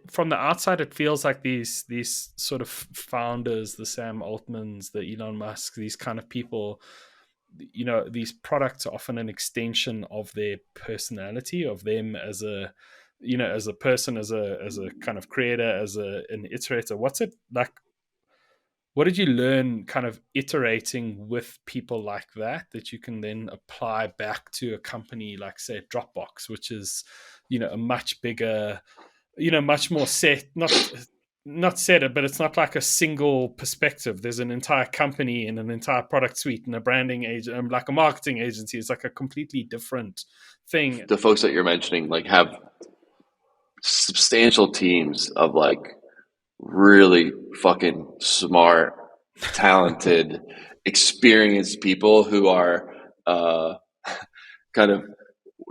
from the outside, it feels like these sort of founders, the Sam Altmans, the Elon Musk, these kind of people, these products are often an extension of their personality, of them as a, as a person, as a kind of creator, as an iterator. What's it like? What did you learn kind of iterating with people like that you can then apply back to a company like, say, Dropbox, which is, a much bigger, much more set, not set it, but it's not like a single perspective. There's an entire company and an entire product suite and a branding agent, like a marketing agency. It's like a completely different thing. The folks that you're mentioning like have substantial teams of like really fucking smart, talented, experienced people who are kind of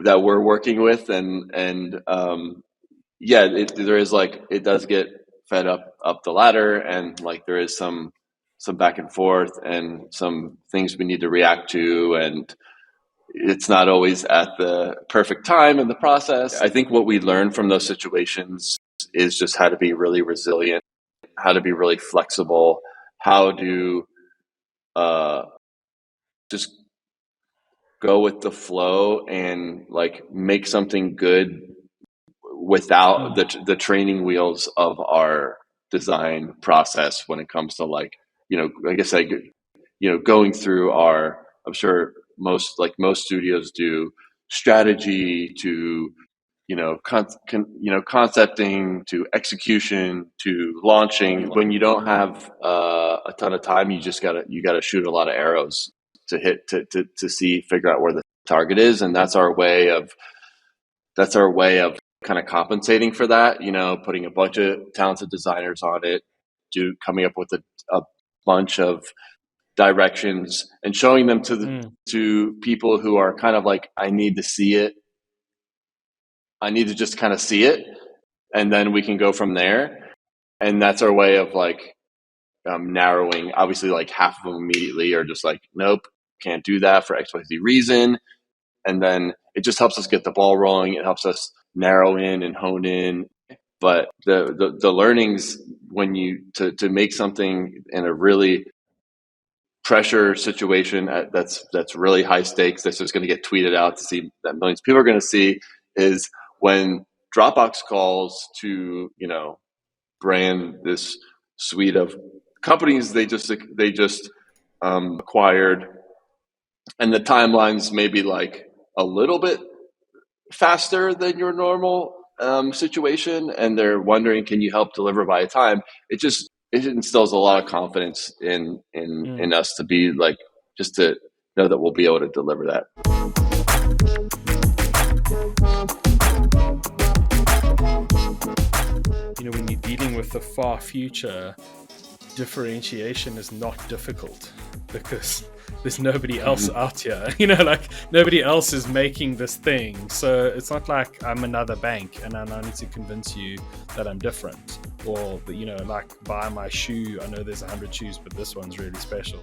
that we're working with, and there is like, it does get fed up the ladder, and like there is some back and forth and some things we need to react to, and it's not always at the perfect time in the process. I think what we learn from those situations is just how to be really resilient, how to be really flexible, how to just go with the flow and like make something good without the training wheels of our design process when it comes to like, like I said, going through our, I'm sure most studios do, strategy to, concepting to execution to launching. When you don't have a ton of time, you gotta shoot a lot of arrows to hit, to figure out where the target is. And that's our way of kind of compensating for that, putting a bunch of talented designers on it, coming up with a bunch of directions and showing them to people who are kind of like, I need to see it. I need to just kind of see it, and then we can go from there. And that's our way of like narrowing. Obviously, like half of them immediately are just like, nope, can't do that for XYZ reason. And then it just helps us get the ball rolling. It helps us narrow in and hone in. But the learnings when to make something in a really pressure situation that's really high stakes, that's just going to get tweeted out to see that millions of people are going to see, is when Dropbox calls to brand this suite of companies they just acquired, and the timelines may be like a little bit faster than your normal situation, and they're wondering, can you help deliver by a time? It instills a lot of confidence in us to be like, just to know that we'll be able to deliver that. When you're dealing with the far future, differentiation is not difficult because there's nobody else out here. Like nobody else is making this thing. So it's not like I'm another bank and I now need to convince you that I'm different. Or, like buy my shoe. I know there's 100 shoes, but this one's really special.